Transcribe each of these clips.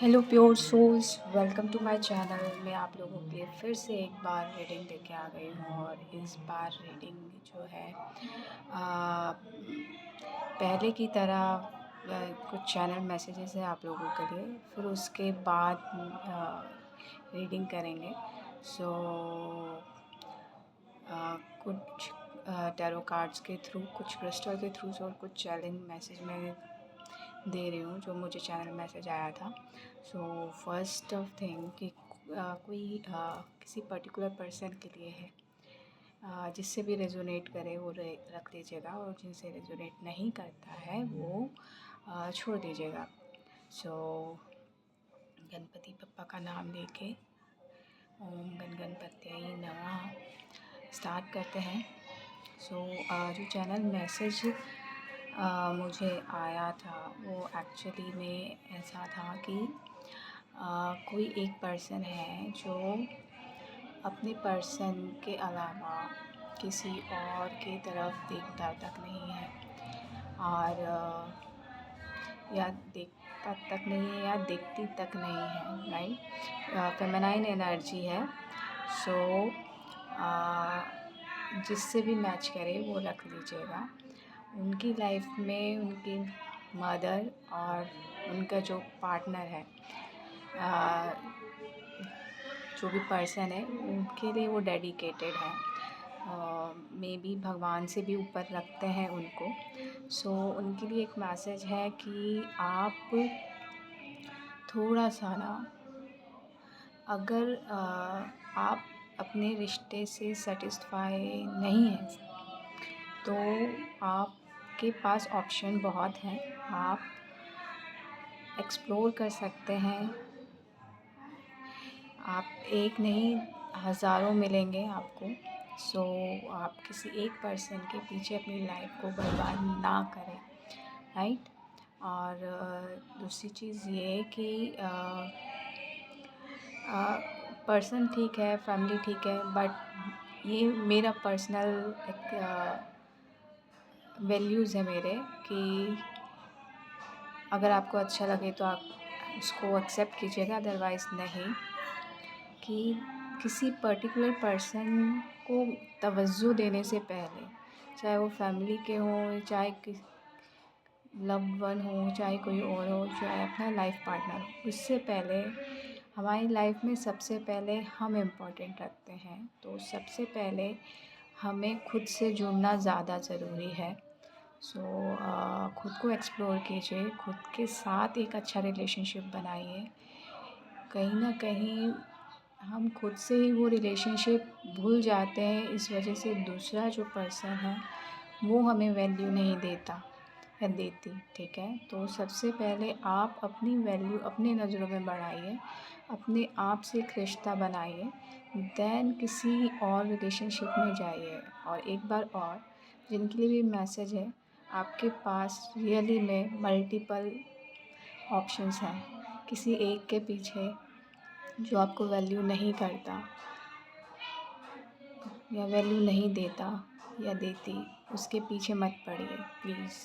Hello pure souls, welcome to my channel. मैं आप लोगों के लिए फिर से एक बार रीडिंग लेके आ गई हूँ। और इस बार रीडिंग जो है पहले की तरह कुछ चैनल मैसेजेस हैं आप लोगों के लिए, फिर उसके बाद रीडिंग करेंगे। सो कुछ टैरो कार्ड्स के थ्रू, कुछ क्रिस्टल के थ्रू और कुछ चैलेंज मैसेज मैं दे रही हूँ जो मुझे चैनल मैसेज आया था। सो फर्स्ट ऑफ थिंग कि कोई किसी पर्टिकुलर पर्सन के लिए है, जिससे भी रेजोनेट करे वो रख लीजिएगा, और जिनसे रेजोनेट नहीं करता है वो छोड़ दीजिएगा। सो गणपति बप्पा का नाम लेके ओम गण गणपत्यै नमः स्टार्ट करते हैं। सो जो चैनल मैसेज मुझे आया था वो एक्चुअली में ऐसा था कि कोई एक पर्सन है जो अपने पर्सन के अलावा किसी और की तरफ देखता तक नहीं है, और या देखता तक नहीं है या देखती तक नहीं है, राइट। फेमिनाइन एनर्जी है। सो जिससे भी मैच करे वो रख लीजिएगा। उनकी लाइफ में उनकी मदर और उनका जो पार्टनर है, जो भी पर्सन है, उनके लिए वो डेडिकेटेड है। मे बी भगवान से भी ऊपर रखते हैं उनको। सो उनके लिए एक मैसेज है कि आप थोड़ा सा ना, अगर आप अपने रिश्ते से सेटिस्फाई नहीं हैं तो आपके पास ऑप्शन बहुत हैं। आप एक्सप्लोर कर सकते हैं। आप एक नहीं, हज़ारों मिलेंगे आपको। सो आप किसी एक पर्सन के पीछे अपनी लाइफ को बर्बाद ना करें, राइट। और दूसरी चीज़ ये कि पर्सन ठीक है, फैमिली ठीक है, बट ये मेरा पर्सनल एक वैल्यूज़ है मेरे, कि अगर आपको अच्छा लगे तो आप उसको एक्सेप्ट कीजिएगा, अदरवाइज़ नहीं। कि किसी पर्टिकुलर पर्सन को तवज्जो देने से पहले, चाहे वो फैमिली के हों, चाहे लव्ड वन हो, चाहे कोई और हो, चाहे अपना लाइफ पार्टनर हो, उससे पहले हमारी लाइफ में सबसे पहले हम इम्पोर्टेंट रखते हैं। तो सबसे पहले हमें खुद से जुड़ना ज़्यादा ज़रूरी है। सो खुद को एक्सप्लोर कीजिए, खुद के साथ एक अच्छा रिलेशनशिप बनाइए। कहीं ना कहीं हम खुद से ही वो रिलेशनशिप भूल जाते हैं, इस वजह से दूसरा जो पर्सन है वो हमें वैल्यू नहीं देता या देती, ठीक है। तो सबसे पहले आप अपनी वैल्यू अपनी नज़रों में बढ़ाइए, अपने आप से एक रिश्ता बनाइए, देन किसी और रिलेशनशिप में जाइए। और एक बार और जिनके लिए भी मैसेज है, आपके पास रियली में मल्टीपल ऑप्शंस हैं। किसी एक के पीछे जो आपको वैल्यू नहीं करता या वैल्यू नहीं देता या देती, उसके पीछे मत पड़िए प्लीज़,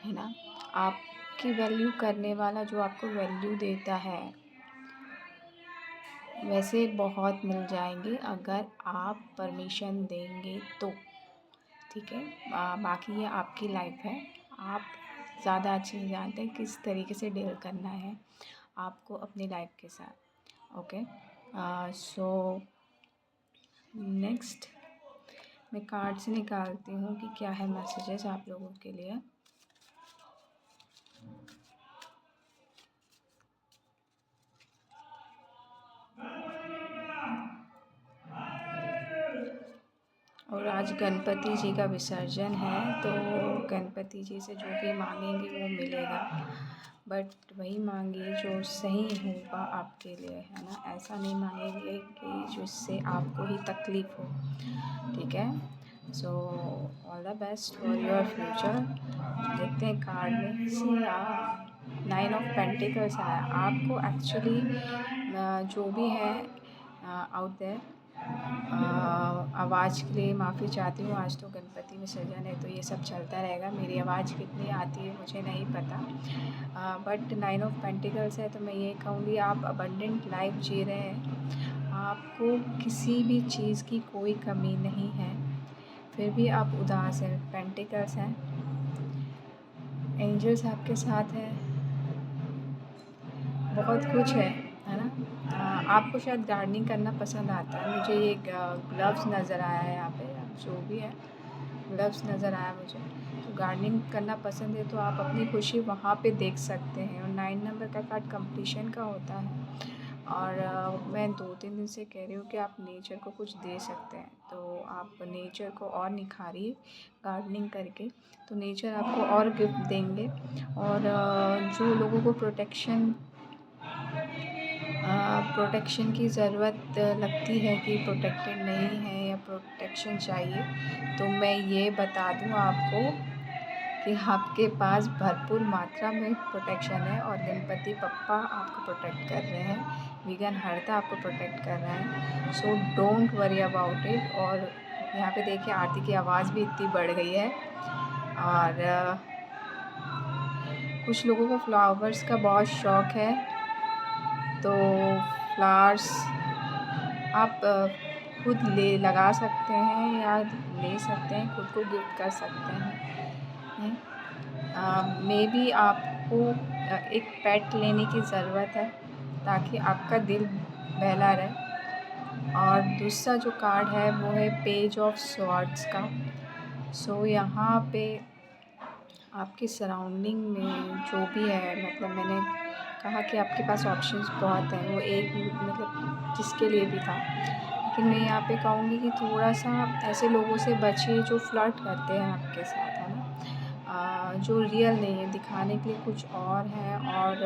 है ना। आपकी वैल्यू करने वाला जो आपको वैल्यू देता है, वैसे बहुत मिल जाएंगे अगर आप परमिशन देंगे तो, ठीक है। बाकी ये आपकी लाइफ है, आप ज़्यादा अच्छे से जानते हैं किस तरीके से डील करना है आपको अपनी लाइफ के साथ। ओके, सो नेक्स्ट मैं कार्ड से निकालती हूँ कि क्या है मैसेजेस आप लोगों के लिए। और आज गणपति जी का विसर्जन है, तो गणपति जी से जो भी मांगेंगे वो मिलेगा, बट वही मांगिए जो सही होगा आपके लिए, है ना। ऐसा नहीं मांगेंगे कि जिससे आपको ही तकलीफ़ हो, ठीक है। So all the best for your future. देखते हैं कार्ड में सी 9 ऑफ पेंटिकल्स आया। आपको एक्चुअली जो भी है आउट देयर, आवाज़ के लिए माफ़ी चाहती हूँ। आज तो गणपति विसर्जन है तो ये सब चलता रहेगा। मेरी आवाज़ कितनी आती है मुझे नहीं पता, बट 9 ऑफ पेंटिकल्स है तो मैं ये कहूँगी आप अबंडेंट लाइफ जी रहे हैं। आपको किसी भी चीज़ की कोई कमी नहीं है, फिर भी आप उदास हैं। पेंटिकल्स हैं, एंजल्स आपके साथ हैं, बहुत कुछ है ना? आपको शायद गार्डनिंग करना पसंद आता है। मुझे ये ग्लव्स नज़र आया है यहाँ पे, जो भी है ग्लव्स नज़र आया मुझे। तो गार्डनिंग करना पसंद है तो आप अपनी खुशी वहाँ पे देख सकते हैं। और 9 नंबर का कार्ड कंप्लीशन का होता है। और मैं 2-3 दिन से कह रही हूँ कि आप नेचर को कुछ दे सकते हैं, तो आप नेचर को और निखारिए गार्डनिंग करके, तो नेचर आपको और गिफ्ट देंगे। और जो लोगों को प्रोटेक्शन की ज़रूरत लगती है कि प्रोटेक्टेड नहीं है या प्रोटेक्शन चाहिए, तो मैं ये बता दूँ आपको कि आपके पास भरपूर मात्रा में प्रोटेक्शन है और गणपति बप्पा आपको प्रोटेक्ट कर रहे हैं, विघ्नहर्ता आपको प्रोटेक्ट कर रहे हैं। So don't worry about it. और यहाँ पे देखिए आरती की आवाज़ भी इतनी बढ़ गई है। और कुछ लोगों को फ्लावर्स का बहुत शौक़ है, तो फ्लावर्स आप खुद लगा सकते हैं या ले सकते हैं, खुद को गिफ्ट कर सकते हैं। मे बी आपको एक पेट लेने की ज़रूरत है ताकि आपका दिल बहला रहे। और दूसरा जो कार्ड है वो है पेज ऑफ स्वॉर्ड्स का। सो यहाँ पे आपकी सराउंडिंग में जो भी है, मतलब मैंने कहा कि आपके पास ऑप्शंस बहुत हैं, वो एक मतलब जिसके लिए भी था, लेकिन मैं यहाँ पे कहूँगी कि थोड़ा-सा ऐसे लोगों से बचिए जो फ्लर्ट करते हैं आपके साथ, है ना? जो रियल नहीं है, दिखाने के लिए कुछ और है और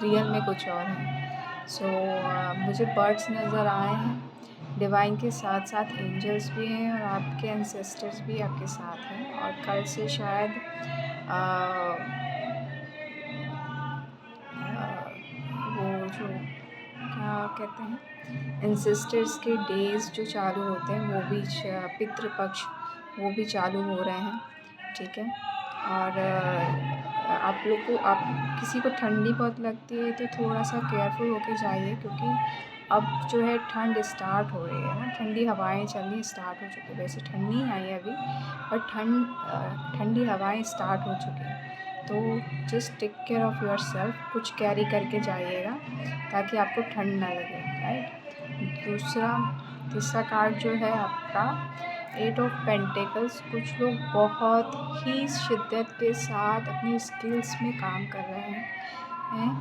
रियल में कुछ और है। सो मुझे बर्ड्स नज़र आए हैं, डिवाइन के साथ साथ एंजल्स भी हैं और आपके एंसेस्टर्स भी आपके साथ हैं। और कल से शायद वो जो क्या कहते हैं, एंसेस्टर्स के डेज़ जो चालू होते हैं वो भी पितृपक्ष वो भी चालू हो रहे हैं, ठीक है। और आप लोग को आप किसी को ठंडी बहुत लगती है तो थोड़ा-सा केयरफुल होके जाइए, क्योंकि अब जो है ठंड स्टार्ट हो रही है ना, ठंडी हवाएं चलनी स्टार्ट हो चुकी है। वैसे ठंड नहीं आई है अभी, पर ठंडी हवाएं स्टार्ट हो चुकी हैं। तो just take care of yourself, कुछ कैरी करके जाइएगा ताकि आपको ठंड ना लगे, राइट। तीसरा कार्ड जो है आपका 8 ऑफ पेंटिकल्स। कुछ लोग बहुत ही शिद्दत के साथ अपनी स्किल्स में काम कर रहे हैं।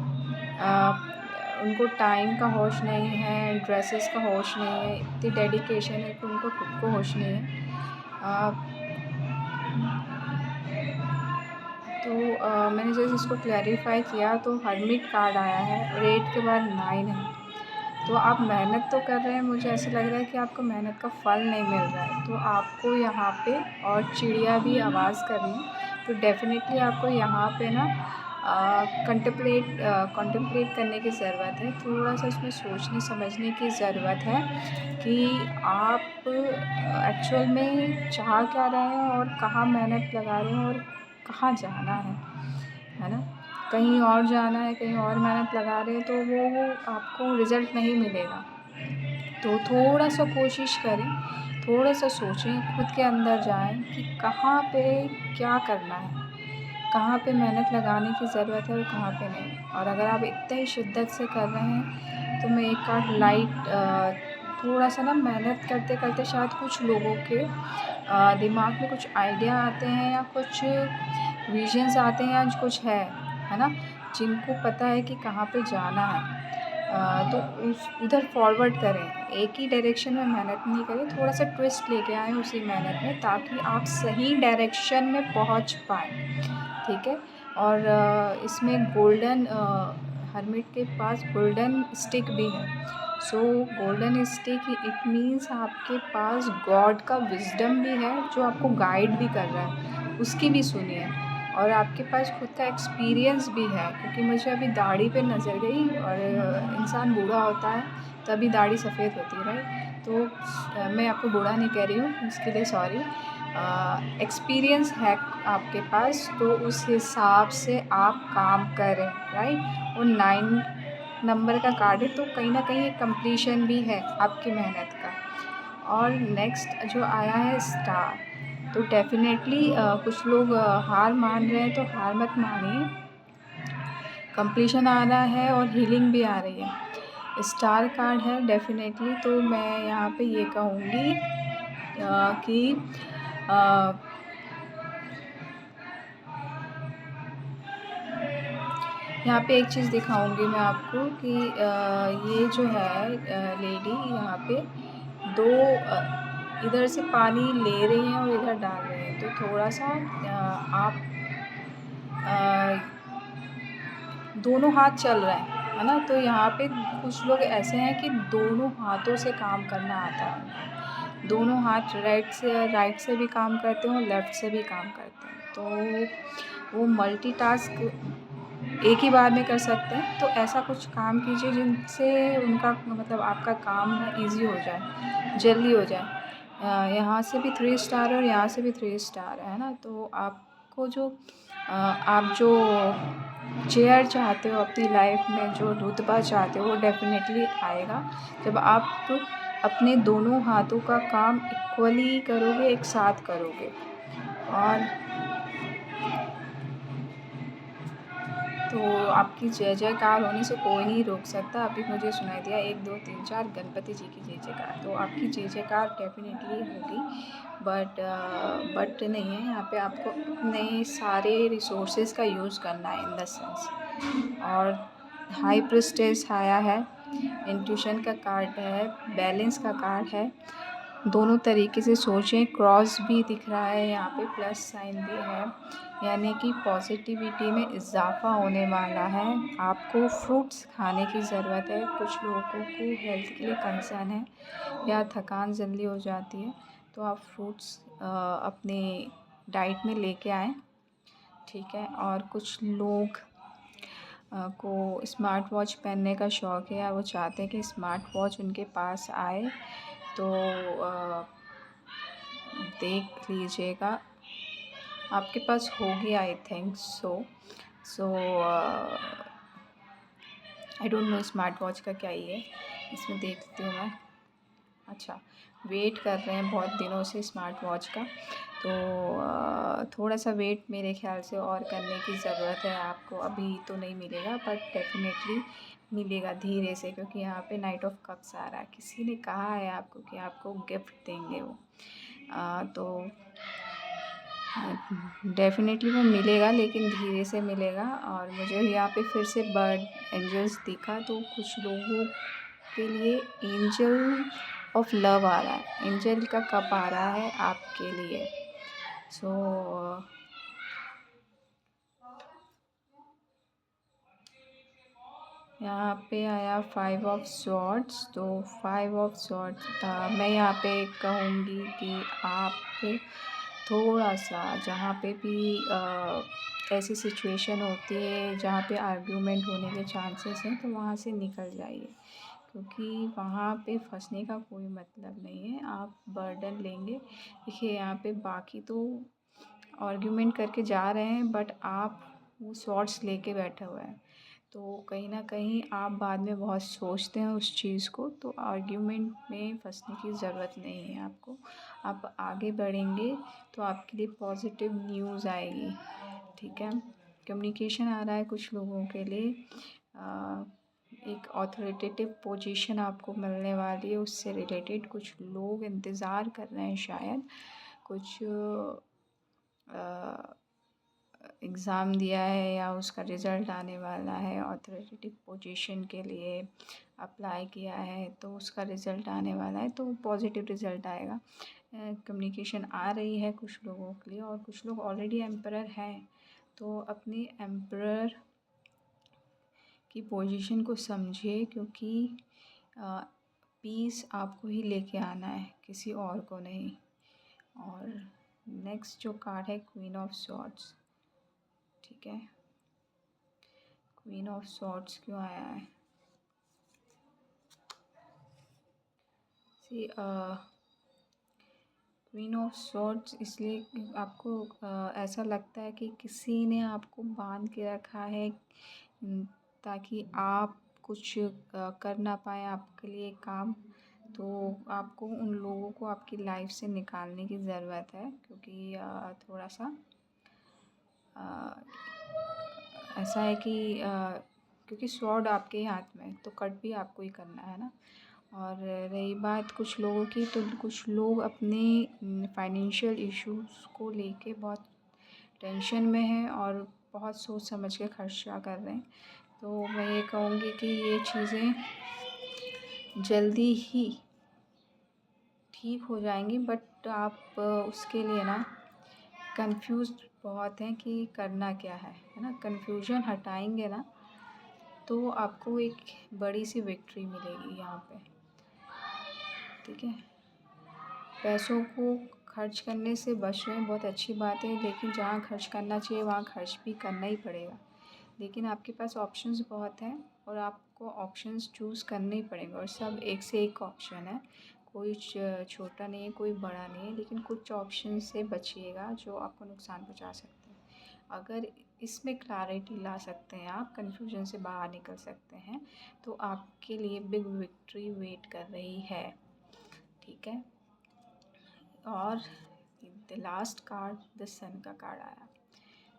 उनको टाइम का होश नहीं है, ड्रेसेस का होश नहीं है, इतनी डेडिकेशन है कि उनको खुद को होश नहीं है। तो मैंने जैसे इसको क्लैरिफाई किया तो हर्मिट कार्ड आया है और 8 के बाद 9 है। तो आप मेहनत तो कर रहे हैं, मुझे ऐसा लग रहा है कि आपको मेहनत का फल नहीं मिल रहा है, तो आपको यहाँ पे, और चिड़िया भी आवाज़ कर रही हैं, तो डेफ़िनेटली आपको यहाँ पे ना कंटेम्पलेट करने की ज़रूरत है। थोड़ा-सा उसमें सोचने समझने की ज़रूरत है कि आप एक्चुअल में चाह क्या रहे हैं और कहाँ मेहनत लगा रहे हैं और कहाँ जाना है ना? कहीं और जाना है, कहीं और मेहनत लगा रहे हैं तो वो आपको रिज़ल्ट नहीं मिलेगा। तो थोड़ा-सा कोशिश करें, थोड़ा-सा सोचें, खुद के अंदर जाएँ कि कहाँ पे क्या करना है, कहाँ पे मेहनत लगाने की ज़रूरत है और कहाँ पे नहीं। और अगर आप इतने ही शिद्दत से कर रहे हैं तो मैं एक कार्ड लाइट, थोड़ा-सा ना मेहनत करते-करते शायद कुछ लोगों के दिमाग में कुछ आइडिया आते हैं या कुछ विज़न्स आते हैं या कुछ है ना? जिनको पता है कि कहाँ पे जाना है, तो उधर फॉरवर्ड करें। एक ही डायरेक्शन में मेहनत नहीं करें, थोड़ा-सा ट्विस्ट लेके आएँ उसी मेहनत में ताकि आप सही डायरेक्शन में पहुँच पाएँ, ठीक है? और इसमें हर्मिट के पास गोल्डन स्टिक भी है। सो गोल्डन स्टिक इट मीन्स आपके पास गॉड का विज़डम भी है जो आपको गाइड भी कर रहा है, उसकी भी सुनिए। और आपके पास खुद का एक्सपीरियंस भी है, क्योंकि मुझे अभी दाढ़ी पे नज़र गई। और इंसान बूढ़ा होता है तभी दाढ़ी सफ़ेद होती है, राइट? तो मैं आपको बुरा नहीं कह रही हूँ, उसके लिए सॉरी। एक्सपीरियंस है आपके पास, तो उस हिसाब से आप काम करें, राइट। वो 9 नंबर का कार्ड है, तो कहीं न कहीं एक कंप्लीशन भी है आपकी मेहनत का। और नेक्स्ट जो आया है स्टार, तो डेफ़िनेटली कुछ लोग हार मान रहे हैं, तो हार मत मानिए। कंप्लीशन आ रहा है और हीलिंग भी आ रही है। स्टार कार्ड है डेफ़िनेटली, तो मैं यहाँ पे ये कहूँगी कि अ, यहाँ पे एक चीज़ दिखाऊँगी मैं आपको कि ये जो है लेडी यहाँ पे 2 इधर से पानी ले रही हैं और इधर डाल रही हैं, तो थोड़ा-सा आप दोनों हाथ चल रहे हैं, है ना? तो यहाँ पे कुछ लोग ऐसे हैं कि दोनों हाथों से काम करना आता है उनको। दोनों हाथ राइट से भी काम करते हैं और लेफ़्ट से भी काम करते हैं। तो वो मल्टीटास्क एक ही बार में कर सकते हैं। तो ऐसा कुछ काम कीजिए जिनसे उनका मतलब आपका काम ना ईज़ी हो जाए, जल्दी हो जाए। यहाँ से भी 3 स्टार है और यहाँ से भी 3 स्टार है ना? तो आपको जो आप जो चेयर चाहते हो अपनी लाइफ में, जो रुतबा चाहते हो, वो डेफ़िनेटली आएगा जब आप अपने दोनों हाथों का काम इक्वली करोगे, एक साथ करोगे। और तो आपकी जय जयकार होने से कोई नहीं रोक सकता। अभी मुझे सुनाई दिया 1 2 3 4 गणपति जी की जय जयकार, तो आपकी जय जयकार डेफ़िनेटली होगी। बट नहीं है, यहाँ पे आपको अपने सारे रिसोर्सेज़ का यूज़ करना है इन द सेंस। और हाई प्रीस्टेस आया है, इंट्यूशन का कार्ड है, बैलेंस का कार्ड है। दोनों तरीके से सोचें, क्रॉस भी दिख रहा है यहाँ पे, प्लस साइन भी है, यानी कि पॉजिटिविटी में इज़ाफ़ा होने वाला है। आपको फ्रूट्स खाने की ज़रूरत है। कुछ लोगों को हेल्थ के लिए कंसर्न है या थकान जल्दी हो जाती है, तो आप फ्रूट्स अपने डाइट में लेके आएँ, ठीक है। और कुछ लोग को स्मार्ट वॉच पहनने का शौक़ है, या वो चाहते हैं कि स्मार्ट वॉच उनके पास आए, तो देख लीजिएगा, आपके पास होगी I think so. So I don't know smart watch का क्या ही है, इसमें देखती हूँ मैं। अच्छा, वेट कर रहे हैं बहुत दिनों से स्मार्ट वॉच का, तो थोड़ा-सा वेट मेरे ख़्याल से और करने की ज़रूरत है आपको। अभी तो नहीं मिलेगा, बट डेफ़िनेटली मिलेगा धीरे से, क्योंकि यहाँ पे नाइट ऑफ़ कप्स आ रहा है। किसी ने कहा है आपको कि आपको गिफ्ट देंगे वो। तो डेफ़िनेटली वो मिलेगा, लेकिन धीरे से मिलेगा। और मुझे यहाँ पे फिर से बर्ड एंजल्स दिखा, तो कुछ लोगों के लिए एंजल ऑफ लव आ रहा है। एंजल का कप आ रहा है आपके लिए। सो यहाँ पे आया 5 ऑफ स्वॉर्ड्स, तो 5 ऑफ स्वॉर्ड्स मैं यहाँ पे कहूँगी कि आप थोड़ा-सा जहाँ पे भी ऐसी सिचुएशन होती है जहाँ पे आर्ग्यूमेंट होने के चांसेस हैं, तो वहाँ से निकल जाइए, क्योंकि वहाँ पे फँसने का कोई मतलब नहीं है। आप बर्डन लेंगे, देखिए यहाँ पे बाकी तो आर्ग्यूमेंट करके जा रहे हैं, बट आप वो स्वॉर्ड्स लेके बैठे हुए हैं, तो कहीं न कहीं आप बाद में बहुत सोचते हैं उस चीज़ को। तो आर्ग्यूमेंट में फँसने की ज़रूरत नहीं है आपको। आप आगे बढ़ेंगे तो आपके लिए पॉज़िटिव न्यूज़ आएगी, ठीक है। कम्युनिकेशन आ रहा है कुछ लोगों के लिए, एक अथॉरिटेटिव पोजीशन आपको मिलने वाली है, उससे रिलेटेड कुछ लोग इंतज़ार कर रहे हैं शायद। कुछ एग्ज़ाम दिया है या उसका रिज़ल्ट आने वाला है, अथॉरिटेटिव पोजीशन के लिए अप्लाई किया है, तो उसका रिज़ल्ट आने वाला है, तो पॉज़िटिव रिज़ल्ट आएगा। कम्युनिकेशन आ रही है कुछ लोगों के लिए, और कुछ लोग ऑलरेडी एम्परर हैं, तो अपनी एम्परर की पोजीशन को समझिए, क्योंकि पीस आपको ही लेके आना है, किसी और को नहीं। और नेक्स्ट जो कार्ड है क्वीन ऑफ स्वॉर्ड्स, ठीक है। क्वीन ऑफ स्वॉर्ड्स क्यों आया है? सी क्वीन ऑफ सॉर्ड्स इसलिए आपको ऐसा लगता है कि किसी ने आपको बांध के रखा है, ताकि आप कुछ कर ना पाए आपके लिए काम। तो आपको उन लोगों को आपकी लाइफ से निकालने की ज़रूरत है, क्योंकि थोड़ा सा ऐसा है कि क्योंकि स्वॉर्ड आपके ही हाथ में है, तो कट भी आपको ही करना है ना। और रही बात कुछ लोगों की, तो कुछ लोग अपने फाइनेंशियल इश्यूज़ को लेके बहुत टेंशन में हैं और बहुत सोच समझ के खर्चा कर रहे हैं। तो मैं ये कहूँगी कि ये चीज़ें जल्दी ही ठीक हो जाएंगी, बट आप उसके लिए ना कंफ्यूज्ड बहुत हैं कि करना क्या है ना। कन्फ्यूजन हटाएंगे ना तो आपको एक बड़ी सी विक्ट्री मिलेगी यहाँ पे, ठीक है। पैसों को खर्च करने से बच रहे हैं, बहुत अच्छी बात है, लेकिन जहाँ खर्च करना चाहिए वहाँ खर्च भी करना ही पड़ेगा। लेकिन आपके पास ऑप्शंस बहुत हैं और आपको ऑप्शंस चूज़ करने ही पड़ेंगे, और सब एक से एक ऑप्शन है, कोई छोटा नहीं है, कोई बड़ा नहीं है। लेकिन कुछ ऑप्शन से बचिएगा जो आपको नुकसान पहुँचा सकते हैं। अगर इसमें क्लैरिटी ला सकते हैं, आप कन्फ्यूजन से बाहर निकल सकते हैं, तो आपके लिए बिग विक्ट्री वेट कर रही है, ठीक है। और द लास्ट कार्ड द सन का कार्ड आया।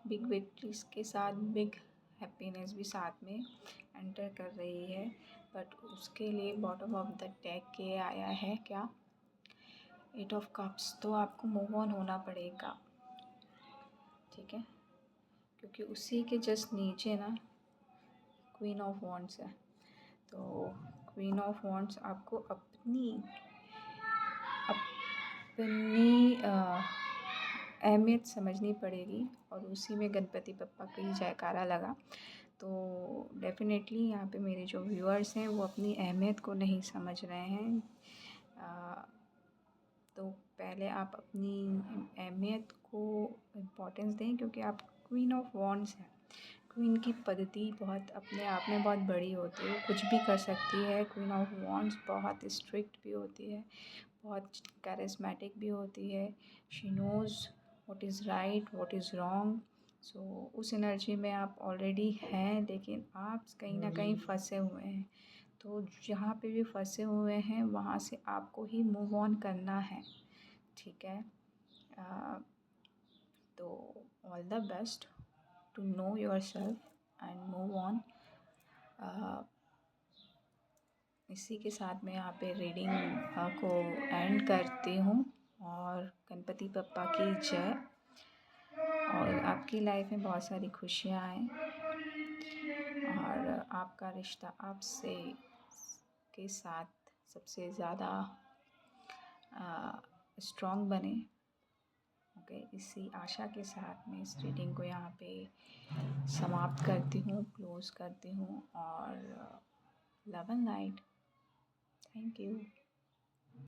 बिग विक्ट्रीज के साथ बिग हैप्पीनेस भी साथ में एंटर कर रही है, बट उसके लिए बॉटम ऑफ द डेक के आया है क्या, 8 ऑफ कप्स। तो आपको मूव ऑन होना पड़ेगा, ठीक है, क्योंकि उसी के जस्ट नीचे ना क्वीन ऑफ वॉन्ड्स है। तो क्वीन ऑफ वॉन्ड्स आपको अपनी अहमियत समझनी पड़ेगी, और उसी में गणपति बप्पा का ही जयकारा लगा। तो डेफ़िनेटली यहाँ पे मेरे जो व्यूअर्स हैं वो अपनी अहमियत को नहीं समझ रहे हैं। तो पहले आप अपनी अहमियत को इम्पोर्टेंस दें, क्योंकि आप क्वीन ऑफ वॉन्ड्स हैं। क्वीन की पद्धति बहुत अपने आप में बहुत बड़ी होती है, कुछ भी कर सकती है। क्वीन ऑफ वॉन्ड्स बहुत स्ट्रिक्ट भी होती है, बहुत कैरिस्मेटिक भी होती है। She knows what is right what is wrong. So उस एनर्जी में आप ऑलरेडी हैं, लेकिन आप कहीं ना कहीं फंसे हुए हैं। तो जहाँ पे भी फंसे हुए हैं वहाँ से आपको ही मूव ऑन करना है, ठीक है। तो all the best to know yourself and move on. इसी के साथ मैं यहाँ पे रीडिंग को एंड करती हूँ, और गणपति बप्पा की जय, और आपकी लाइफ में बहुत सारी खुशियाँ आएँ, और आपका रिश्ता आपसे के साथ सबसे ज़्यादा स्ट्रॉन्ग बने। ओके, इसी आशा के साथ मैं इस रीडिंग को यहाँ पे समाप्त करती हूँ, क्लोज़ करती हूँ, और love and light. Thank you.